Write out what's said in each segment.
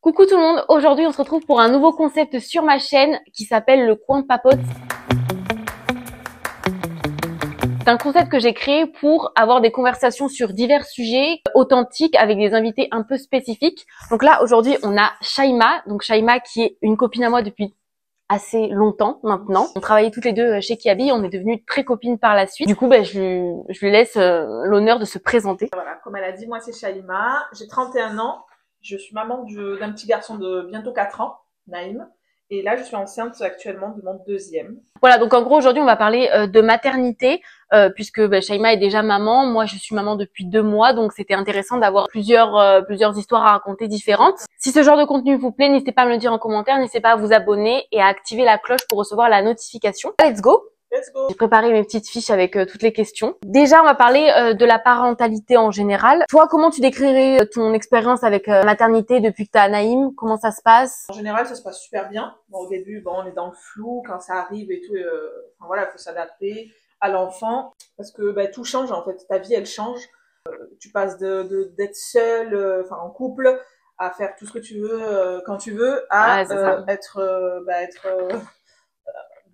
Coucou tout le monde, aujourd'hui on se retrouve pour un nouveau concept sur ma chaîne qui s'appelle le coin de papote. C'est un concept que j'ai créé pour avoir des conversations sur divers sujets authentiques avec des invités un peu spécifiques. Donc là aujourd'hui on a Shaima, donc Shaima qui est une copine à moi depuis assez longtemps maintenant. On travaillait toutes les deux chez Kiabi, on est devenues très copines par la suite. Du coup je lui laisse l'honneur de se présenter. Voilà, comme elle a dit, moi c'est Shaima, j'ai 31 ans. Je suis maman d'un petit garçon de bientôt 4 ans, Naïm. Et là, je suis enceinte actuellement de mon deuxième. Voilà, donc en gros, aujourd'hui, on va parler de maternité, puisque Shaima est déjà maman. Moi, je suis maman depuis 2 mois, donc c'était intéressant d'avoir plusieurs histoires à raconter différentes. Si ce genre de contenu vous plaît, n'hésitez pas à me le dire en commentaire, n'hésitez pas à vous abonner et à activer la cloche pour recevoir la notification. Let's go! Let's go! J'ai préparé mes petites fiches avec toutes les questions. Déjà, on va parler de la parentalité en général. Toi, comment tu décrirais ton expérience avec maternité depuis que tu as Naïm? Comment ça se passe? En général, ça se passe super bien. Bon, au début, on est dans le flou quand ça arrive et tout. Enfin, voilà, il faut s'adapter à l'enfant parce que tout change en fait. Ta vie, elle change. Tu passes d'être seule, en couple, à faire tout ce que tu veux quand tu veux, à être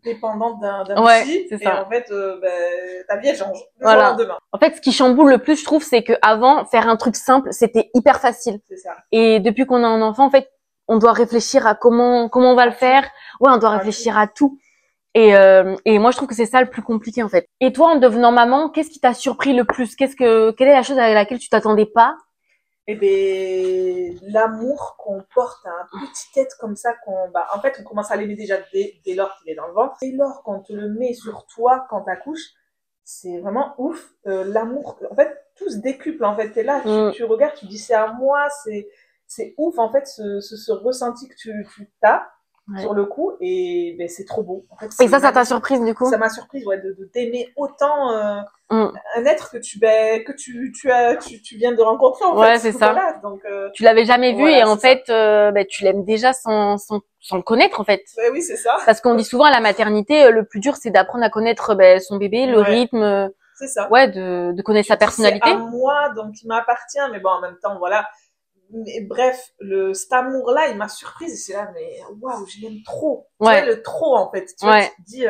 dépendante d'un psy, et en fait ta vie elle change du jour au lendemain. En fait, ce qui chamboule le plus, je trouve, c'est que avant, faire un truc simple, c'était hyper facile. C'est ça. Et depuis qu'on a un enfant, en fait, on doit réfléchir à comment on va le faire. Ouais, on doit réfléchir à tout. Et moi, je trouve que c'est ça le plus compliqué, en fait. Et toi, en devenant maman, qu'est-ce qui t'a surpris le plus? Quelle est la chose à laquelle tu t'attendais pas? Eh ben, l'amour qu'on porte à un petit être comme ça, en fait, on commence à l'aimer déjà dès lors qu'il est dans le ventre. Dès lors qu'on te le met sur toi quand t'accouches, c'est vraiment ouf. L'amour, en fait, tout se décuple, en fait. T'es là, tu regardes, tu dis c'est à moi, c'est ouf, en fait, ce ressenti que tu as sur le coup, et c'est trop beau. En fait, et ça t'a surprise, du coup? Ça m'a surprise, ouais, de t'aimer autant un être que tu viens de rencontrer, en fait. Ouais, c'est ça. Voilà, donc, tu l'avais jamais vu, et en fait, tu l'aimes déjà sans le connaître, en fait. Ouais, oui, c'est ça. Parce qu'on dit souvent à la maternité, le plus dur, c'est d'apprendre à connaître son bébé, le rythme. C'est ça. Ouais, de connaître sa personnalité. C'est à moi, donc il m'appartient, mais bon, en même temps, voilà. Mais bref, cet amour-là, il m'a surprise. C'est là, mais waouh, je l'aime trop. Tu vois, le trop, en fait. Tu vois, tu te dis,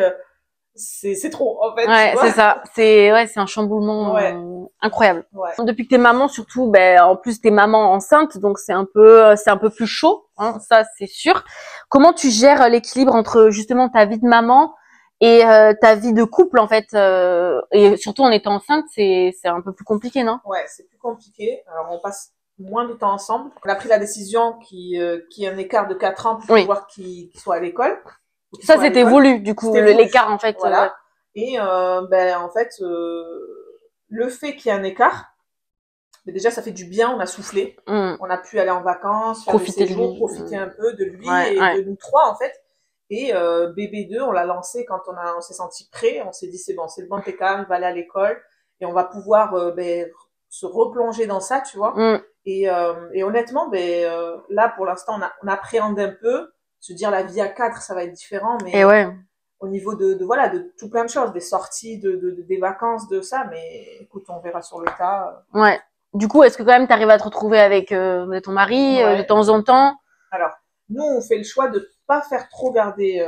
c'est trop, en fait. Ouais, c'est ça. C'est un chamboulement incroyable. Ouais. Depuis que t'es maman, surtout, en plus t'es maman enceinte, donc c'est un peu plus chaud, hein, ça c'est sûr. Comment tu gères l'équilibre entre justement ta vie de maman et ta vie de couple, en fait, et surtout en étant enceinte, c'est un peu plus compliqué, non? Ouais, c'est plus compliqué. Alors on passe moins de temps ensemble. On a pris la décision qu'il y ait un écart de 4 ans pour pouvoir qu'il soit à l'école. Ça, c'était voulu, du coup, l'écart, en fait. Voilà. Et en fait, le fait qu'il y ait un écart, mais déjà, ça fait du bien, on a soufflé. On a pu aller en vacances, faire des séjours, profiter un peu de lui et de nous trois, en fait. Et bébé 2, on l'a lancé quand on s'est senti prêt. On s'est dit, c'est bon, c'est le bon écart, il va aller à l'école. Et on va pouvoir se replonger dans ça, tu vois. Et honnêtement, là, pour l'instant, on appréhende un peu. Se dire la vie à 4, ça va être différent, mais au niveau de tout plein de choses, des sorties, des vacances, de ça, mais écoute, on verra sur le tas. Ouais. Du coup, est-ce que quand même tu arrives à te retrouver avec ton mari de temps en temps? Alors, nous, on fait le choix de pas faire trop garder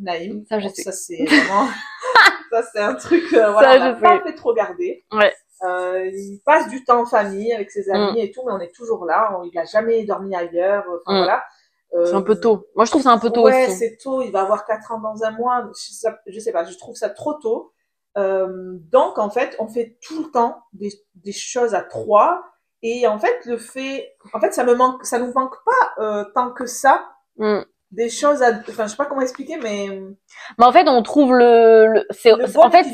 Naïm. Ça, je sais. Ça, c'est vraiment... ça, c'est un truc... on n'a pas fait trop garder. Ouais. Il passe du temps en famille, avec ses amis et tout, mais on est toujours là. Il n'a jamais dormi ailleurs. Enfin, voilà. C'est un peu tôt. Moi, je trouve que c'est un peu tôt aussi. Ouais, c'est tôt. Il va avoir 4 ans dans un mois. Je sais pas, je trouve ça trop tôt. Donc, en fait, on fait tout le temps des choses à 3. Et en fait, ça nous manque pas tant que ça. Des choses je sais pas comment expliquer, mais en fait, on trouve en fait,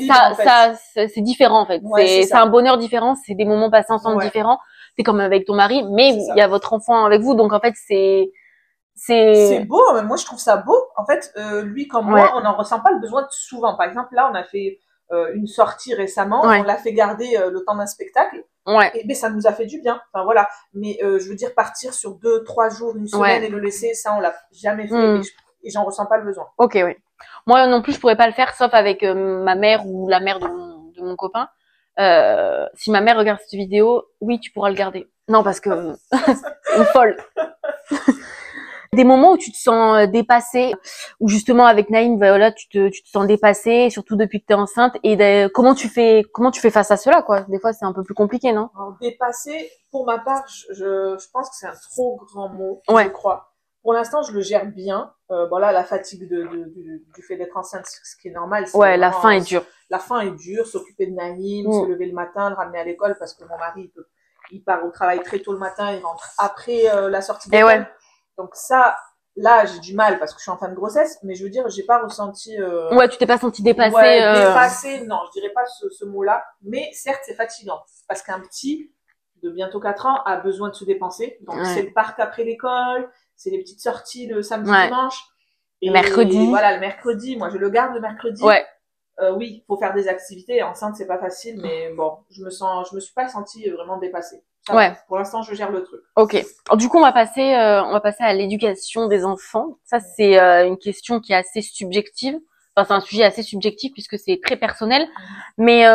c'est différent, en fait. C'est un bonheur différent, c'est des moments passés ensemble différents. C'est comme avec ton mari, mais il y a votre enfant avec vous, donc en fait, c'est beau, mais moi je trouve ça beau. En fait, lui comme moi, on n'en ressent pas le besoin souvent. Par exemple, là, on a fait une sortie récemment, on l'a fait garder le temps d'un spectacle. Et ça nous a fait du bien. Enfin voilà. Mais je veux dire, partir sur 2-3 jours, une semaine et le laisser, ça on l'a jamais fait et j'en ressens pas le besoin. Ok, oui. Moi non plus, je pourrais pas le faire, sauf avec ma mère ou la mère de mon copain. Si ma mère regarde cette vidéo, oui, tu pourras le garder. Non, parce que une folle. Des moments où tu te sens dépassée, où justement avec Naïm, voilà, tu te sens dépassée, surtout depuis que tu es enceinte. Et comment tu fais face à cela, quoi? Des fois, c'est un peu plus compliqué, non? Alors, dépassée, pour ma part, je pense que c'est un trop grand mot, ouais. je crois. Pour l'instant, je le gère bien. Voilà, la fatigue du fait d'être enceinte, ce qui est normal. Ouais, la fin est dure. La fin est dure, s'occuper de Naïm, se lever le matin, le ramener à l'école, parce que mon mari, il part au travail très tôt le matin, il rentre après la sortie d'école. Ouais. Donc ça, là, j'ai du mal parce que je suis en fin de grossesse, mais je veux dire, j'ai pas ressenti... Ouais, tu t'es pas sentie dépassée. Ouais, dépassée, non, je dirais pas ce mot-là. Mais certes, c'est fatigant parce qu'un petit de bientôt 4 ans a besoin de se dépenser. Donc c'est le parc après l'école, c'est les petites sorties le samedi, dimanche. Et le mercredi. Et voilà, le mercredi. Moi, je le garde le mercredi. Ouais. Oui, faut faire des activités. Enceinte, c'est pas facile, mais bon, je me suis pas sentie vraiment dépassée. Ça va. Pour l'instant, je gère le truc. Ok. Alors, du coup, on va passer à l'éducation des enfants. Ça, c'est une question qui est assez subjective. Enfin, c'est un sujet assez subjectif puisque c'est très personnel. Mais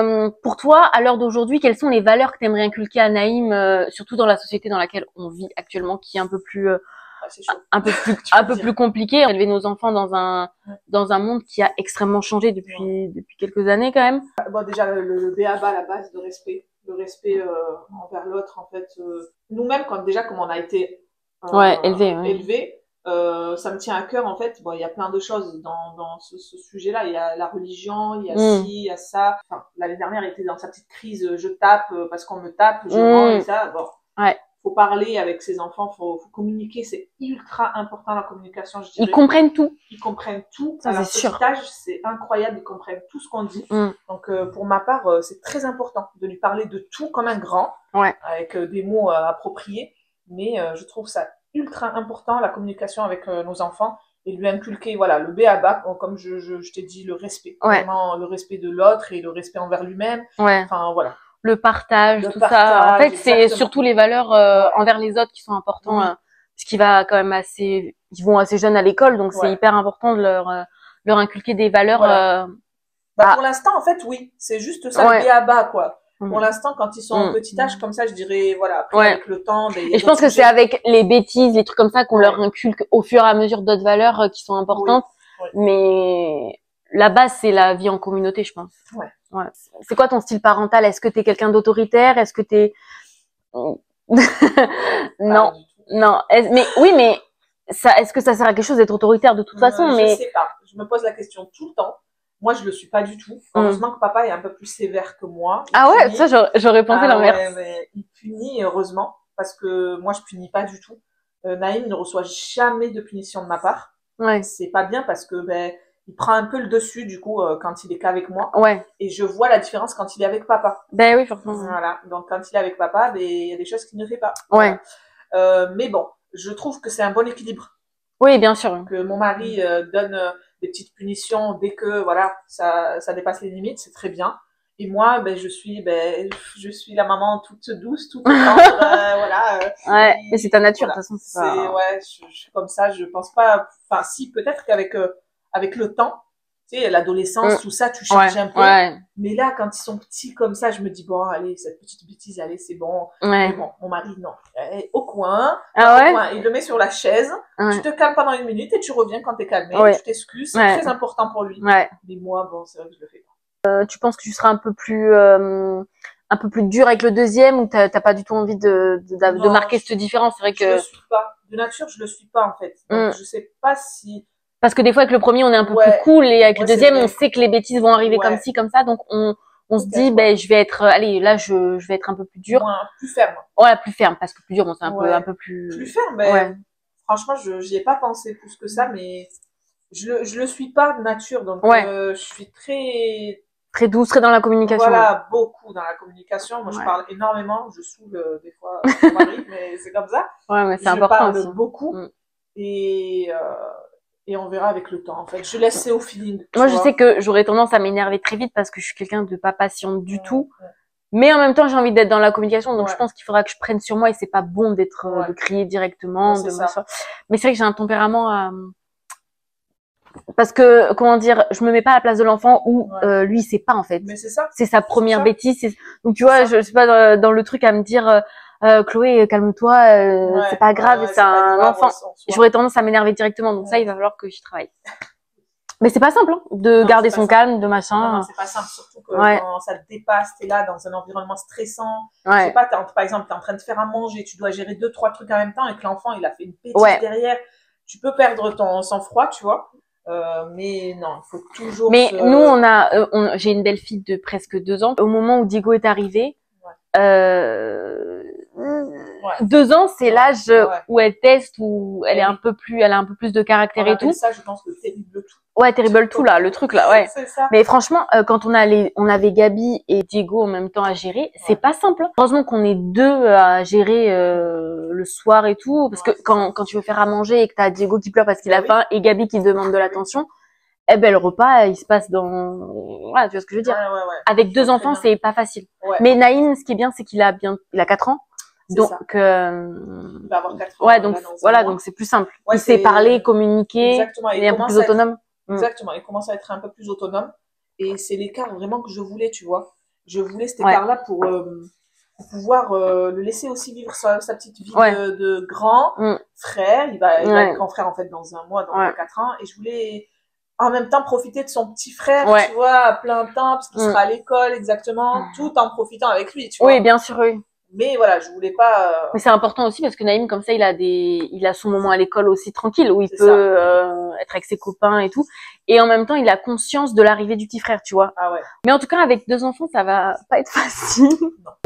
pour toi, à l'heure d'aujourd'hui, quelles sont les valeurs que tu aimerais inculquer à Naïm, surtout dans la société dans laquelle on vit actuellement, qui est un peu plus plus compliqué. Élever nos enfants dans un monde qui a extrêmement changé depuis quelques années quand même. Bon, déjà le b.a.-ba, la base de respect. Le respect envers l'autre, en fait. Nous-mêmes, comme on a été élevés, ça me tient à cœur, en fait. Bon, il y a plein de choses dans ce sujet-là. Il y a la religion, il y a ci, il y a ça. Enfin, l'année dernière, elle était dans sa petite crise, je tape parce qu'on me tape, je rends et ça. Bon. Ouais. Faut parler avec ses enfants, faut communiquer, c'est ultra important la communication, je dirais. Ils comprennent tout. Ils comprennent tout. Ça, c'est sûr. Petit âge, c'est incroyable, ils comprennent tout ce qu'on dit. Donc pour ma part, c'est très important de lui parler de tout comme un grand, avec des mots appropriés. Mais je trouve ça ultra important la communication avec nos enfants et lui inculquer le b.a.-ba, comme je t'ai dit, le respect, vraiment le respect de l'autre et le respect envers lui-même. Enfin voilà. Le partage, tout ça. En fait, c'est surtout les valeurs envers les autres qui sont importants, puisqu'ils vont assez jeunes à l'école, donc c'est hyper important de leur inculquer des valeurs. Pour l'instant, en fait, oui, c'est juste ça le b.a.-ba, quoi. Pour l'instant, quand ils sont en petit âge, comme ça, je dirais, après, avec le temps. Et je pense que c'est avec les bêtises, les trucs comme ça, qu'on leur inculque au fur et à mesure d'autres valeurs qui sont importantes. Mais la base, c'est la vie en communauté, je pense. Ouais. C'est quoi ton style parental? Est-ce que t'es quelqu'un d'autoritaire? Est-ce que t'es... Non. Mais est-ce que ça sert à quelque chose d'être autoritaire de toute façon? Je sais pas. Je me pose la question tout le temps. Moi, je le suis pas du tout. Heureusement que papa est un peu plus sévère que moi. Ça, j'aurais pensé l'inverse. Ouais, mais il punit, heureusement, parce que moi, je punis pas du tout. Naïm ne reçoit jamais de punition de ma part. C'est pas bien parce que, il prend un peu le dessus, du coup, quand il est qu'avec moi. Et je vois la différence quand il est avec papa. Oui, forcément. Voilà. Donc, quand il est avec papa, il y a des choses qu'il ne fait pas. Mais bon, je trouve que c'est un bon équilibre. Oui, bien sûr. Que mon mari donne des petites punitions dès que, ça dépasse les limites, c'est très bien. Et moi, je suis la maman toute douce, toute tendre, mais c'est ta nature, de toute façon. Je suis comme ça, je pense pas, enfin, si, peut-être qu'avec, avec le temps, tu sais, l'adolescence, tout ça, tu changes un peu. Mais là, quand ils sont petits comme ça, je me dis, bon, allez, cette petite bêtise, allez, c'est bon. Mais bon, mon mari, non. Au coin, il le met sur la chaise, tu te calmes pendant 1 minute et tu reviens quand t'es calmé, tu t'excuses, c'est très important pour lui. Mais moi, bon, c'est vrai que je le fais pas. Tu penses que tu seras un peu plus dur avec le deuxième ou t'as pas du tout envie de marquer cette différence? C'est vrai que... Je le suis pas. De nature, je le suis pas, en fait. Donc, je sais pas si... Parce que des fois, avec le premier, on est un peu plus cool et avec le deuxième, on sait que les bêtises vont arriver comme ci, comme ça. Donc, on se dit, je vais être, allez, là, je vais être un peu plus dur. Plus ferme. Plus ferme, parce que plus dur, bon, c'est un peu plus... Plus ferme, franchement, j'y ai pas pensé plus que ça, mais je le suis pas de nature. Donc, je suis très douce, très dans la communication. Voilà, beaucoup dans la communication. Moi, je parle énormément. Je saoule des fois mon mari, mais c'est comme ça. Mais c'est important aussi. Je parle beaucoup. Et on verra avec le temps, en fait. Je laisse au feeling. Moi, je sais que j'aurais tendance à m'énerver très vite parce que je suis quelqu'un de pas patiente du tout. Mais en même temps, j'ai envie d'être dans la communication. Donc, je pense qu'il faudra que je prenne sur moi et c'est pas bon de crier directement. Mais c'est vrai que j'ai un tempérament parce que, comment dire, je me mets pas à la place de l'enfant où lui, il sait pas, en fait. Mais c'est ça. C'est sa première bêtise. Donc, tu vois, je suis pas dans le truc à me dire... Chloé, calme-toi, c'est pas grave, c'est un enfant. J'aurais tendance à m'énerver directement, donc ça, il va falloir que j'y travaille. Mais c'est pas simple, hein, de garder son calme, de machin. Non, c'est pas simple, surtout que quand ça te dépasse, t'es là dans un environnement stressant. Je sais pas, par exemple, t'es en train de faire à manger, tu dois gérer 2-3 trucs en même temps et que l'enfant, il a fait une bêtise derrière. Tu peux perdre ton sang-froid, tu vois. Mais non, il faut toujours. Mais nous, j'ai une belle fille de presque 2 ans. Au moment où Diego est arrivé, 2 ans, c'est l'âge où elle teste, où elle est un peu plus, elle a un peu plus de caractère et tout. Ça, je pense, le terrible tout. Ouais, terrible tout là, le truc là, ouais. C'est ça. Mais franchement, quand on avait Gabi et Diego en même temps à gérer, c'est pas simple. Heureusement qu'on est 2 à gérer le soir et tout, parce que quand tu veux faire à manger et que t'as Diego qui pleure parce qu'il a faim et Gabi qui demande de l'attention, eh ben le repas il se passe dans, voilà, tu vois ce que je veux dire. Avec 2 enfants, c'est pas facile. Mais Naïm, ce qui est bien, c'est qu'il a 4 ans. Donc, il va avoir 4 ans. Ouais, donc voilà, donc c'est plus simple. Il sait parler, communiquer, il est un peu plus autonome. Exactement, il commence à être un peu plus autonome. Et c'est l'écart vraiment que je voulais, tu vois. Je voulais cet écart-là pour pouvoir le laisser aussi vivre sa petite vie de grand frère. Il va être grand frère en fait dans un mois, dans 4 ans. Et je voulais en même temps profiter de son petit frère, tu vois, à plein temps, parce qu'il sera à l'école exactement, tout en profitant avec lui, tu vois. Oui, bien sûr, oui. Mais voilà, je voulais pas. Mais c'est important aussi parce que Naïm, comme ça, il a son moment à l'école aussi tranquille où il peut être avec ses copains et tout. Et en même temps, il a conscience de l'arrivée du petit frère, tu vois. Ah ouais. Mais en tout cas, avec 2 enfants, ça va pas être facile.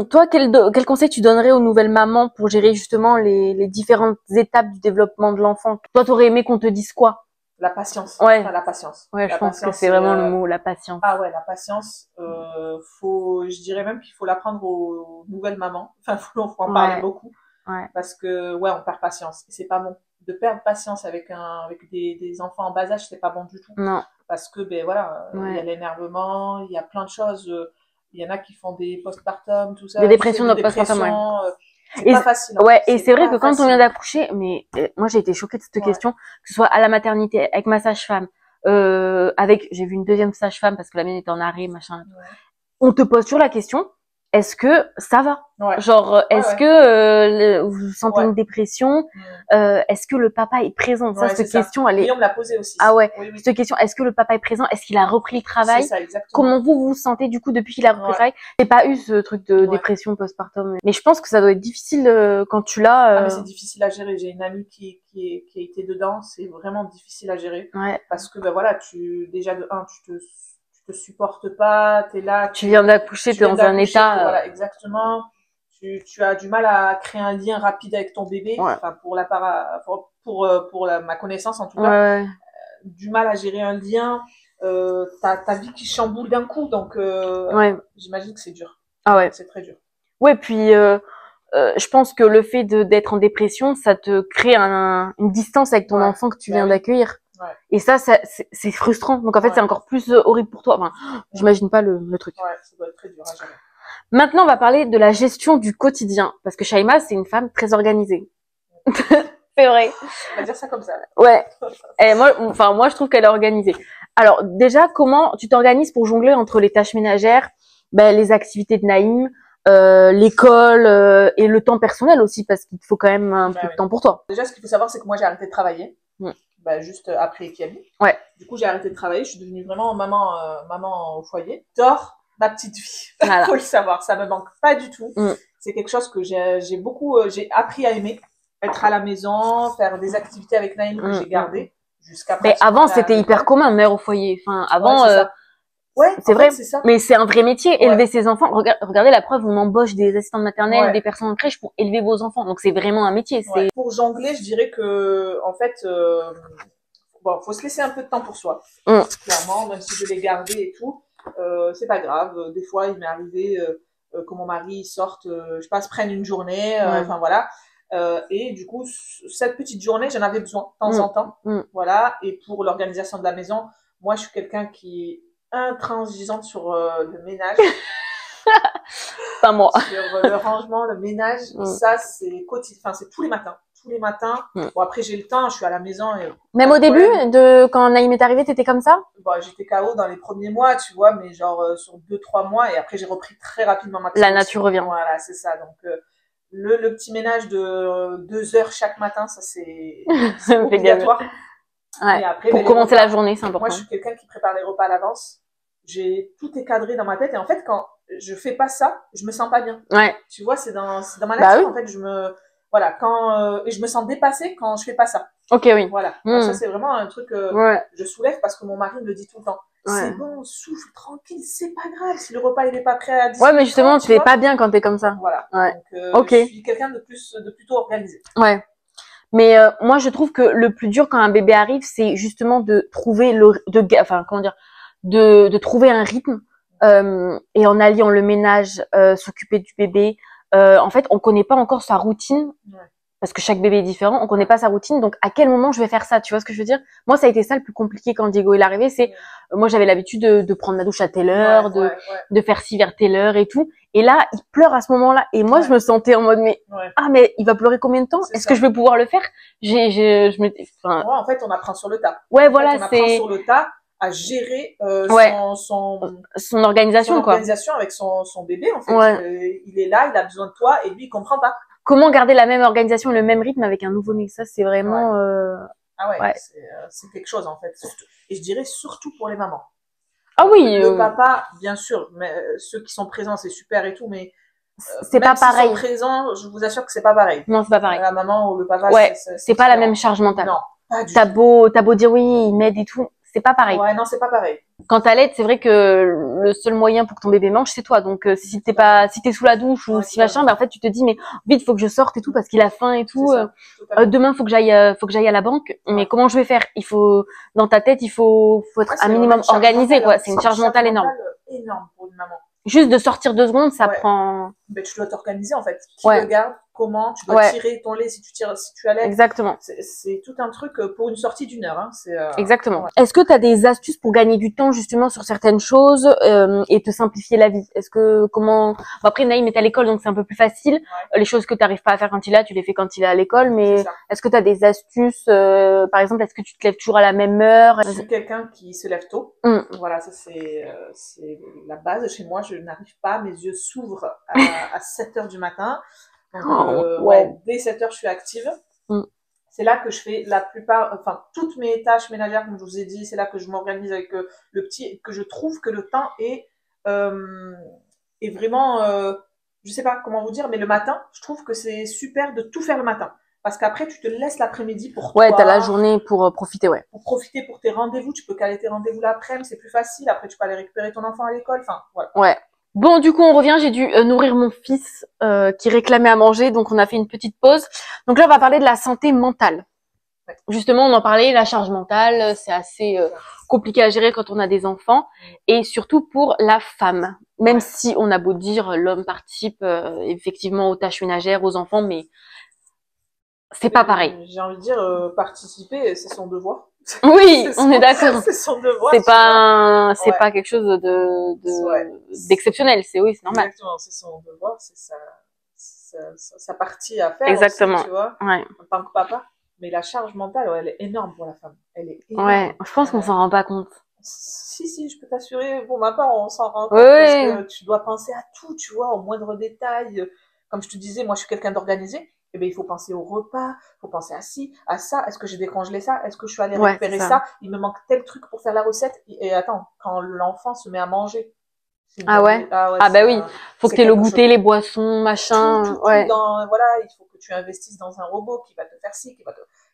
Toi, quel conseil tu donnerais aux nouvelles mamans pour gérer justement les différentes étapes du développement de l'enfant? Toi, t'aurais aimé qu'on te dise quoi? La patience. Ouais. Enfin, la patience. Ouais, je pense que c'est vraiment le mot, la patience. Ah ouais, la patience. Je dirais même qu'il faut l'apprendre aux nouvelles mamans. Enfin, faut en parler beaucoup. Ouais. Parce que, on perd patience. Et c'est pas bon. De perdre patience avec des enfants en bas âge, c'est pas bon du tout. Non. Parce que, il y a l'énervement, il y a plein de choses. Il y en a qui font des postpartum, tout ça. Des dépressions de postpartum, c'est pas facile. Ouais, et c'est vrai que quand on vient d'accoucher, mais moi j'ai été choquée de cette question, que ce soit à la maternité, avec ma sage-femme, j'ai vu une deuxième sage-femme parce que la mienne était en arrêt, machin. On te pose toujours la question, est-ce que ça va? Genre, est-ce que vous sentez une dépression? Est-ce que le papa est présent? Ça, cette question, elle est... Guillaume l'a posée aussi. Ah ouais, cette question, est-ce que le papa est présent? Est-ce qu'il a repris le travail? C'est ça, exactement. Comment vous sentez du coup depuis qu'il a repris le travail? J'ai pas eu ce truc de dépression postpartum. Mais je pense que ça doit être difficile quand tu l'as. Ah mais c'est difficile à gérer. J'ai une amie qui a été dedans. C'est vraiment difficile à gérer. Parce que déjà de 1, tu te supportes pas, t'es là. Tu viens d'accoucher, t'es dans un état. Voilà, exactement. Tu as du mal à créer un lien rapide avec ton bébé. Enfin, pour ma connaissance en tout cas. Du mal à gérer un lien. Ta vie qui chamboule d'un coup. Donc, j'imagine que c'est dur. Ah ouais. C'est très dur. Ouais, puis je pense que le fait d'être en dépression, ça te crée une distance avec ton enfant que tu viens d'accueillir. Et ça c'est frustrant. Donc en fait, c'est encore plus horrible pour toi. Enfin, j'imagine pas le truc. Ouais, ça doit être très dur à gérer. Maintenant, on va parler de la gestion du quotidien. Parce que Shaima, c'est une femme très organisée. C'est vrai. On va dire ça comme ça. Ouais. Et moi, je trouve qu'elle est organisée. Alors, déjà, comment tu t'organises pour jongler entre les tâches ménagères, les activités de Naïm, l'école et le temps personnel aussi, parce qu'il te faut quand même un peu de temps pour toi. Déjà, ce qu'il faut savoir, c'est que moi, j'ai arrêté de travailler. Juste après Kiabi. Du coup, j'ai arrêté de travailler. Je suis devenue vraiment maman au foyer. Dors ma petite vie. Voilà. Faut le savoir. Ça me manque pas du tout. C'est quelque chose que j'ai appris à aimer. Être à la maison, faire des activités avec Naïm que j'ai gardé jusqu'à. Mais avant, c'était hyper commun, mère au foyer. Enfin, avant. C'est vrai, ça. Mais c'est un vrai métier, élever ses enfants. Regardez la preuve, on embauche des assistantes maternelles, des personnes en crèche pour élever vos enfants. Donc c'est vraiment un métier. Pour jongler, je dirais que en fait, faut se laisser un peu de temps pour soi. Clairement, même si je l'ai gardé et tout, c'est pas grave. Des fois, il m'est arrivé que mon mari sorte, prenne une journée, enfin voilà. Et du coup, cette petite journée, j'en avais besoin de temps en temps. Voilà. Et pour l'organisation de la maison, moi, je suis quelqu'un qui est intransigeante sur le ménage. Pas moi. Sur le rangement, le ménage, ça, c'est quotidien. Enfin, c'est tous les matins. Tous les matins. Bon, après, j'ai le temps, je suis à la maison. Et même au début, quand Naïm est arrivé, t'étais comme ça? J'étais KO dans les premiers mois, tu vois, mais genre sur 2-3 mois. Et après, j'ai repris très rapidement ma La nature revient. Voilà, c'est ça. Donc, Le petit ménage de 2 heures chaque matin, ça c'est obligatoire. Ouais. Et après, pour commencer la journée, c'est important. Moi, je suis quelqu'un qui prépare les repas à l'avance. Tout est cadré dans ma tête. Et en fait, quand je fais pas ça, je me sens pas bien. Ouais. Tu vois, c'est dans ma nature. Oui. En fait, voilà, et je me sens dépassée quand je fais pas ça. Ok, oui. Voilà. Ça, c'est vraiment un truc que je soulève parce que mon mari me le dit tout le temps. C'est bon, souffle, tranquille, c'est pas grave si le repas il est pas prêt à 10 Ouais, mais justement, tu es pas bien quand t'es comme ça. Voilà. Donc, je suis quelqu'un de plutôt organisé. Ouais. Mais moi, je trouve que le plus dur quand un bébé arrive, c'est justement de trouver de trouver un rythme et en alliant le ménage, s'occuper du bébé. En fait, on connaît pas encore sa routine. Ouais. Parce que chaque bébé est différent, on connaît pas sa routine, donc à quel moment je vais faire ça, tu vois ce que je veux dire? Moi, ça a été ça le plus compliqué quand Diego est arrivé, c'est moi j'avais l'habitude de prendre ma douche à telle heure, de faire ci vers telle heure et tout, et là il pleure à ce moment-là, et moi je me sentais en mode mais mais il va pleurer combien de temps? Est-ce que je vais pouvoir le faire? En fait, on apprend sur le tas. Ouais, voilà, on apprend sur le tas à gérer son organisation, quoi. Avec son bébé en fait. Il est là, il a besoin de toi, et lui il comprend pas. Comment garder la même organisation, le même rythme avec un nouveau-né, ça c'est vraiment c'est quelque chose en fait. Et je dirais surtout pour les mamans. Ah oui. Le papa, bien sûr, mais ceux qui sont présents c'est super et tout, mais c'est pas pareil. Sont présents, je vous assure que c'est pas pareil. Non, c'est pas pareil. La maman ou le papa, c'est pas la même charge mentale. Non, pas du tout. T'as beau dire oui, il m'aide et tout, c'est pas pareil. Ouais, non, c'est pas pareil. Quand t'allaites, c'est vrai que le seul moyen pour que ton bébé mange, c'est toi. Donc si t'es sous la douche ou si machin, en fait tu te dis mais vite faut que je sorte et tout parce qu'il a faim et tout. Demain faut que j'aille à la banque. Mais comment je vais faire? Il faut dans ta tête, il faut être un minimum organisé quoi. C'est une charge mentale énorme. Énorme pour une maman. Juste de sortir 2 secondes, ça prend. Mais tu dois t'organiser en fait. Qui regarde, comment, tu dois tirer ton lait si tu allaites. Exactement. C'est tout un truc pour une sortie d'1 heure. Hein. Exactement. Ouais. Est-ce que tu as des astuces pour gagner du temps justement sur certaines choses et te simplifier la vie? Est-ce que après Naïm est à l'école donc c'est un peu plus facile. Ouais. Les choses que tu n'arrives pas à faire quand il est là, tu les fais quand il est à l'école. Mais est-ce que tu as des astuces par exemple, est-ce que tu te lèves toujours à la même heure? Je suis quelqu'un qui se lève tôt. Voilà, ça c'est la base. Chez moi, je n'arrive pas. Mes yeux s'ouvrent à 7 heures du matin. Dès 7 heures, je suis active. C'est là que je fais toutes mes tâches ménagères, comme je vous ai dit, c'est là que je m'organise avec le petit, que je trouve que le temps est vraiment, je sais pas comment vous dire, mais le matin, je trouve que c'est super de tout faire le matin. Parce qu'après, tu te laisses l'après-midi pour toi. Ouais, t'as la journée pour profiter, Pour profiter pour tes rendez-vous, tu peux caler tes rendez-vous l'après-midi, c'est plus facile. Après, tu peux aller récupérer ton enfant à l'école, voilà. Ouais. Bon, du coup, on revient. J'ai dû nourrir mon fils qui réclamait à manger, donc on a fait une petite pause. Donc là, on va parler de la santé mentale. Ouais. Justement, on en parlait, la charge mentale, c'est assez compliqué à gérer quand on a des enfants, et surtout pour la femme. Même si on a beau dire l'homme participe effectivement aux tâches ménagères, aux enfants, mais c'est pas pareil. J'ai envie de dire, participer, c'est son devoir. Oui, on est d'accord. C'est son devoir. C'est pas quelque chose d'exceptionnel. C'est normal. Exactement, c'est son devoir, c'est sa partie à faire. Exactement. Aussi, tu vois, en tant que papa. Mais la charge mentale, elle est énorme pour la femme. Elle est énorme. Ouais, je pense qu'on s'en rend pas compte. Si, je peux t'assurer, pour ma part, on s'en rend compte parce que tu dois penser à tout, tu vois, au moindre détail. Comme je te disais, moi, je suis quelqu'un d'organisé. Eh bien, il faut penser au repas, il faut penser à ci, à ça. Est-ce que j'ai décongelé ça? Est-ce que je suis allée récupérer ça? Il me manque tel truc pour faire la recette. Et attends, quand l'enfant se met à manger. Ah bah oui, faut que tu aies le goûter, les boissons, machin. Tout il faut que tu investisses dans un robot qui va te faire ci,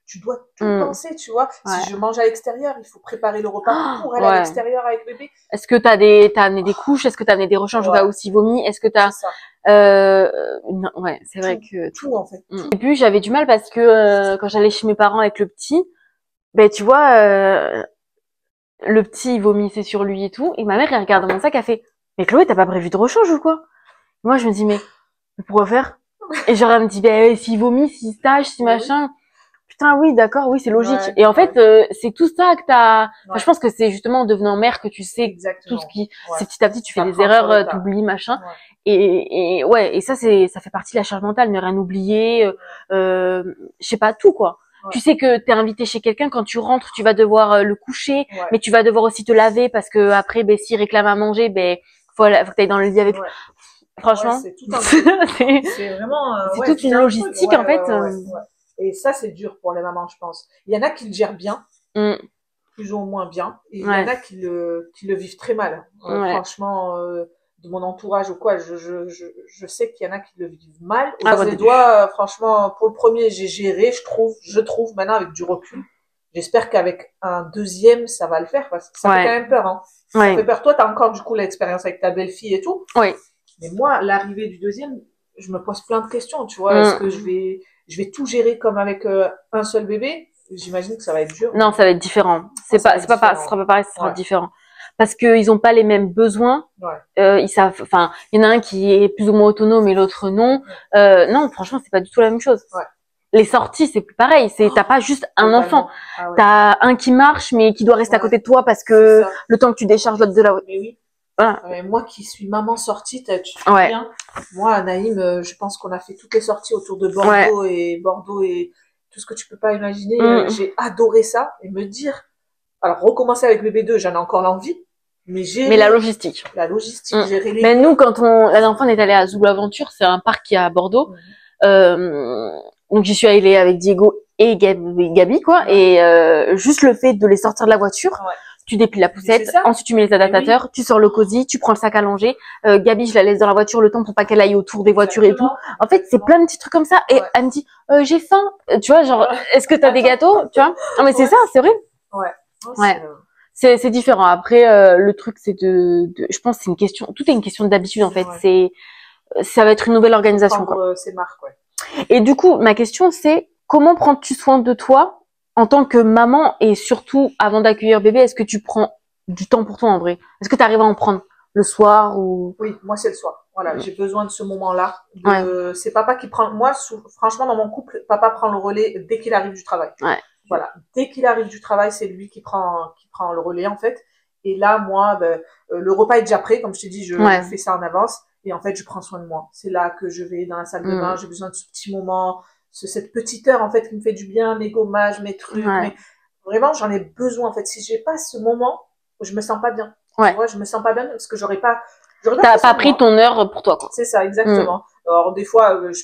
tu dois tout penser, tu vois. Si je mange à l'extérieur, il faut préparer le repas pour aller à l'extérieur avec bébé. Est-ce que t'as amené des couches? Est-ce que t'as amené des rechanges? On va aussi vomir. Est-ce que t'as non, c'est vrai que tout en fait. Au début, j'avais du mal parce que quand j'allais chez mes parents avec le petit, ben tu vois, le petit il vomissait sur lui et tout, et ma mère elle regarde dans mon sac, elle fait mais Chloé, t'as pas prévu de rechange ou quoi? Moi je me dis mais pourquoi faire? Et genre elle me dit ben s'il vomit, s'il se tâche, si machin. Putain oui d'accord, oui c'est logique. Et en fait c'est tout ça que t'as. Enfin, je pense que c'est justement en devenant mère que tu sais tout ce qui. C'est petit à petit tu fais des erreurs, t'oublies machin. Et ça ça fait partie de la charge mentale, ne rien oublier, je sais pas tout quoi. Tu sais que t'es invité chez quelqu'un, quand tu rentres, tu vas devoir le coucher, mais tu vas devoir aussi te laver parce que après, s'il réclame à manger, faut que t'ailles dans le lit avec. Franchement, c'est tout un truc. C'est vraiment c'est toute une logistique en fait. Et ça c'est dur pour les mamans, je pense. Il y en a qui le gèrent bien, plus ou moins bien, et il y en a qui le vivent très mal. Franchement, de mon entourage ou quoi, je sais qu'il y en a qui le vivent mal. Les doigts, franchement, pour le premier, j'ai géré, je trouve maintenant avec du recul. J'espère qu'avec un deuxième, ça va le faire, parce que ça fait quand même peur, hein. Ça fait peur. Toi, t'as encore, du coup, l'expérience avec ta belle-fille et tout. Oui. Mais moi, l'arrivée du deuxième, je me pose plein de questions, tu vois. Est-ce que je vais tout gérer comme avec un seul bébé? J'imagine que ça va être dur. Non, ça va être différent. Ce sera pas pareil, ça sera différent. Parce que ils ont pas les mêmes besoins. Ils savent, enfin, il y en a un qui est plus ou moins autonome et l'autre non. Non, franchement, c'est pas du tout la même chose. Les sorties, c'est plus pareil. T'as pas juste un enfant. T'as un qui marche, mais qui doit rester à côté de toi parce que le temps que tu décharges l'autre de la voiture. Mais oui. Moi qui suis maman sortie, tu te souviens, moi, Naïm, je pense qu'on a fait toutes les sorties autour de Bordeaux et tout ce que tu peux pas imaginer. J'ai adoré ça et me dire, alors recommencer avec bébé 2, j'en ai encore l'envie, mais la logistique. Gérer les mais nous, quand la dernière fois on est allé à Zoulou Aventure, c'est un parc qui est à Bordeaux. Donc j'y suis allée avec Diego et Gabi, quoi. Et juste le fait de les sortir de la voiture, tu déplies la poussette, ensuite tu mets les adaptateurs, tu sors le cosy, tu prends le sac à langer. Gabi, je la laisse dans la voiture le temps pour pas qu'elle aille autour des voitures et tout. En fait, c'est plein de petits trucs comme ça. Et elle me dit, j'ai faim. Tu vois, genre, est-ce que t'as des gâteaux? Tu vois? Non, mais c'est ça, c'est vrai. C'est différent. Après, le truc, c'est je pense, que c'est une question. Tout est une question d'habitude en fait. Ça va être une nouvelle organisation. C'est marque, Et du coup, ma question, c'est comment prends-tu soin de toi en tant que maman et surtout avant d'accueillir bébé? Est-ce que tu prends du temps pour toi en vrai? Est-ce que tu arrives à en prendre le soir ou? Oui, moi c'est le soir. Voilà, j'ai besoin de ce moment-là. C'est papa qui prend. Moi, franchement, dans mon couple, papa prend le relais dès qu'il arrive du travail. Voilà, dès qu'il arrive du travail, c'est lui qui prend le relais en fait. Et là, moi, le repas est déjà prêt, comme je t'ai dit, je fais ça en avance. Et en fait, je prends soin de moi. C'est là que je vais dans la salle de bain. J'ai besoin de ce petit moment, cette petite heure en fait qui me fait du bien, mes gommages, mes trucs. Mais vraiment, j'en ai besoin en fait. Si j'ai pas ce moment, je me sens pas bien. Tu vois, je me sens pas bien parce que j'aurais pas. T'as pas pris ton heure pour toi, quoi. C'est ça, exactement. Alors des fois, je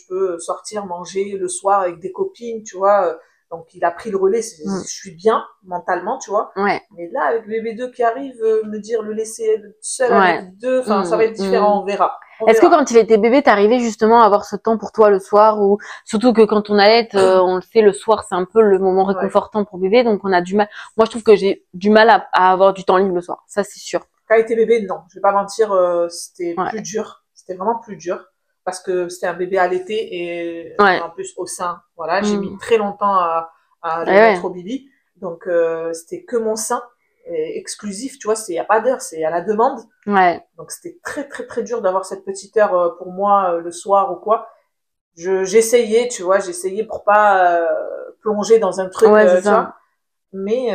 peux sortir manger le soir avec des copines, tu vois. Donc il a pris le relais, je suis bien mentalement, tu vois. Mais là, avec bébé 2 qui arrive, me dire le laisser seul avec 2, enfin ça va être différent, on verra. Est-ce que quand il était bébé, t'arrivais justement à avoir ce temps pour toi le soir, ou surtout que quand on allait, on le sait, le soir c'est un peu le moment réconfortant pour bébé, donc on a du mal. Moi je trouve que j'ai du mal à avoir du temps libre le soir, ça c'est sûr. Quand il était bébé, non, je vais pas mentir, c'était plus dur, c'était vraiment plus dur. Parce que c'était un bébé allaité et en plus au sein. Voilà, j'ai mis très longtemps à le mettre au bibi. Donc c'était que mon sein exclusif, tu vois, y a pas d'heure, c'est à la demande. Donc c'était très très très dur d'avoir cette petite heure pour moi le soir ou quoi. J'essayais, tu vois, pour pas plonger dans un truc, tu vois. Mais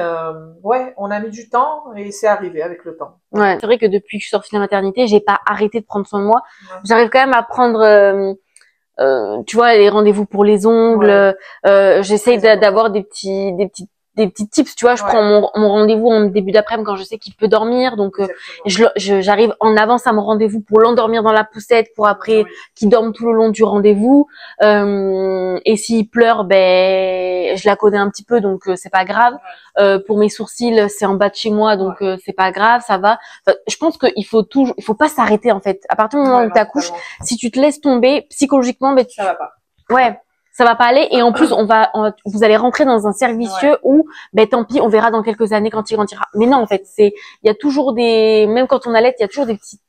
on a mis du temps et c'est arrivé avec le temps. C'est vrai que depuis que je suis sortie de la maternité, j'ai pas arrêté de prendre soin de moi. J'arrive quand même à prendre, tu vois, les rendez-vous pour les ongles. J'essaye d'avoir des petits tips, tu vois. Je prends mon rendez-vous en début d'après-midi quand je sais qu'il peut dormir, donc j'arrive en avance à mon rendez-vous pour l'endormir dans la poussette, pour après qu'il dorme tout le long du rendez-vous. Et s'il pleure, je la connais un petit peu, donc c'est pas grave. Pour mes sourcils, c'est en bas de chez moi, donc c'est pas grave, ça va. Enfin, je pense qu'il faut pas s'arrêter en fait. À partir du moment où t'accouches, si tu te laisses tomber psychologiquement, ça va pas. Ça va pas aller, et en plus vous allez rentrer dans un cercle vicieux où tant pis, on verra dans quelques années quand il grandira. Mais non, en fait, il y a toujours même quand on allait, il y a toujours des petits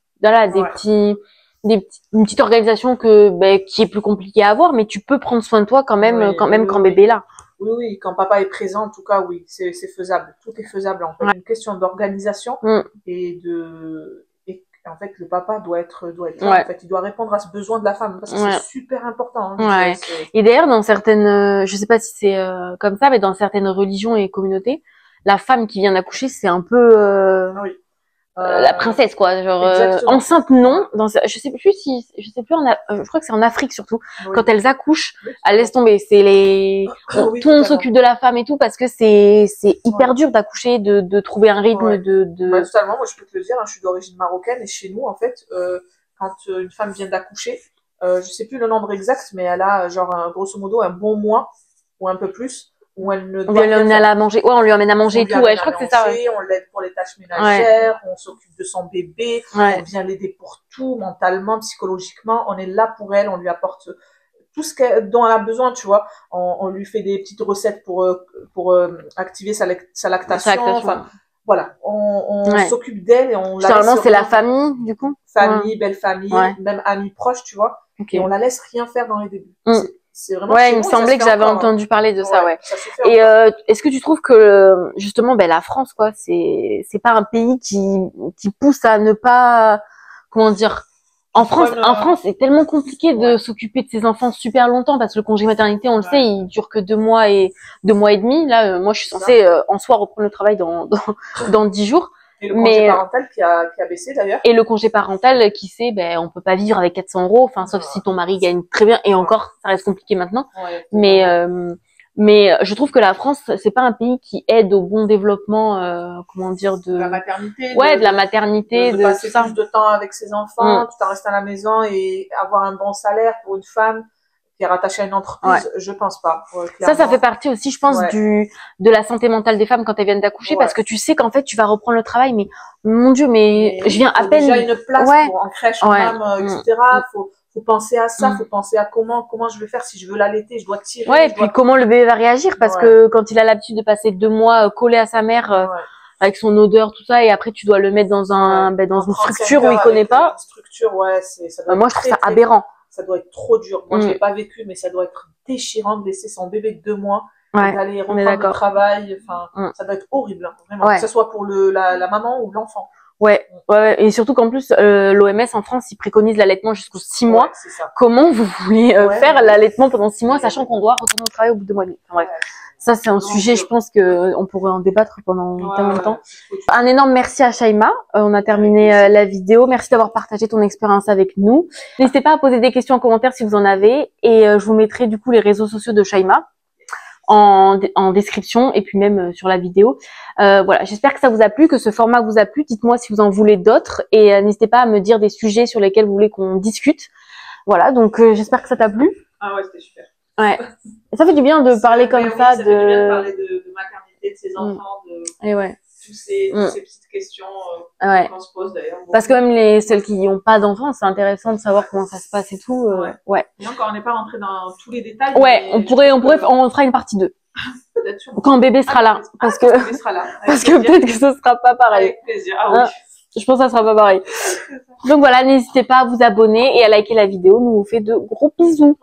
une petite organisation qui est plus compliquée à avoir, mais tu peux prendre soin de toi quand même quand bébé est là. Oui, quand papa est présent, en tout cas, oui, c'est faisable. Tout est faisable en fait. Une question d'organisation et en fait, le papa doit être là. En fait, il doit répondre à ce besoin de la femme parce que c'est super important. Hein, et d'ailleurs, dans certaines, je sais pas si c'est comme ça, mais dans certaines religions et communautés, la femme qui vient d'accoucher, c'est un peu la princesse, quoi, genre enceinte, non, je sais plus je crois que c'est en Afrique surtout, quand elles accouchent, elles laissent tomber, c'est tout le monde s'occupe de la femme et tout, parce que c'est hyper dur d'accoucher, de trouver un rythme totalement, moi je peux te le dire, hein, je suis d'origine marocaine et chez nous en fait quand une femme vient d'accoucher. Je sais plus le nombre exact, mais elle a genre grosso modo un bon mois ou un peu plus où elle ne doit on lui emmène à manger. Ouais, on lui emmène à manger et tout. Ouais, je crois que c'est ça. Ouais. On l'aide pour les tâches ménagères, on s'occupe de son bébé, on vient l'aider pour tout, mentalement, psychologiquement. On est là pour elle, on lui apporte tout ce dont elle a besoin, tu vois. On lui fait des petites recettes pour activer sa lactation. Enfin, voilà, on s'occupe d'elle et on la laisse. Généralement, c'est la famille, du coup. Famille, belle famille, même amis proches, tu vois. Et on la laisse rien faire dans les débuts. C'est vraiment il me semblait que j'avais entendu parler de ça, ouais. Et est-ce que tu trouves que justement, la France, quoi, c'est pas un pays qui pousse à ne pas, comment dire, en France, c'est tellement compliqué de s'occuper de ses enfants super longtemps parce que le congé maternité, on le sait, il dure que 2 mois et demi. Là, moi, je suis censée en soi reprendre le travail dans 10 jours. Et le congé parental qui a baissé d'ailleurs. Et le congé parental qui sait, on peut pas vivre avec 400 €, enfin, sauf si ton mari gagne très bien. Et encore, ça reste compliqué maintenant. Mais je trouve que la France, c'est pas un pays qui aide au bon développement, comment dire, de la maternité. De la maternité, de passer plus de temps avec ses enfants, tout en restant à la maison et avoir un bon salaire pour une femme qui est rattachée à une entreprise, je pense pas. Ça fait partie aussi, je pense, de la santé mentale des femmes quand elles viennent d'accoucher, parce que tu sais qu'en fait, tu vas reprendre le travail, mais mon Dieu, mais je viens à peine. Déjà une place en crèche, etc. Faut penser à ça, faut penser à comment je vais faire si je veux l'allaiter, je dois tirer. Et puis comment le bébé va réagir, parce que quand il a l'habitude de passer 2 mois collé à sa mère, avec son odeur, tout ça, et après tu dois le mettre dans dans une structure où il connaît pas. Structure, moi je trouve ça aberrant. Ça doit être trop dur. Moi, je l'ai pas vécu, mais ça doit être déchirant de laisser son bébé de 2 mois, d'aller reprendre le travail. Enfin, ça doit être horrible, hein, vraiment. Que ce soit pour la maman ou l'enfant. Et surtout qu'en plus, l'OMS en France, il préconise l'allaitement jusqu'aux 6 mois. Comment vous voulez faire l'allaitement pendant 6 mois, sachant qu'on doit retourner au travail au bout de 2 mois et demi. Enfin, bref. Ça, c'est un sujet, je pense que on pourrait en débattre pendant tellement de temps. Un énorme merci à Shaima. On a terminé la vidéo. Merci d'avoir partagé ton expérience avec nous. N'hésitez pas à poser des questions en commentaire si vous en avez. Et je vous mettrai du coup les réseaux sociaux de Shaima en description et puis même sur la vidéo. Voilà, j'espère que ça vous a plu, que ce format vous a plu. Dites-moi si vous en voulez d'autres et n'hésitez pas à me dire des sujets sur lesquels vous voulez qu'on discute. Voilà, donc j'espère que ça t'a plu. Ah ouais, c'était super. Et ça fait du bien de parler comme ça, fait du bien de parler de maternité, de ses enfants, et toutes ces petites questions qu'on se pose d'ailleurs. Parce que même celles qui n'ont pas d'enfants, c'est intéressant de savoir comment ça se passe et tout. Et encore, on n'est pas rentré dans tous les détails. On fera une partie 2. Peut-être. Quand bébé sera là. Parce que peut-être que ce sera pas pareil. Avec plaisir. Ah oui. Je pense que ça sera pas pareil. Donc voilà, n'hésitez pas à vous abonner et à liker la vidéo. Nous vous fait de gros bisous.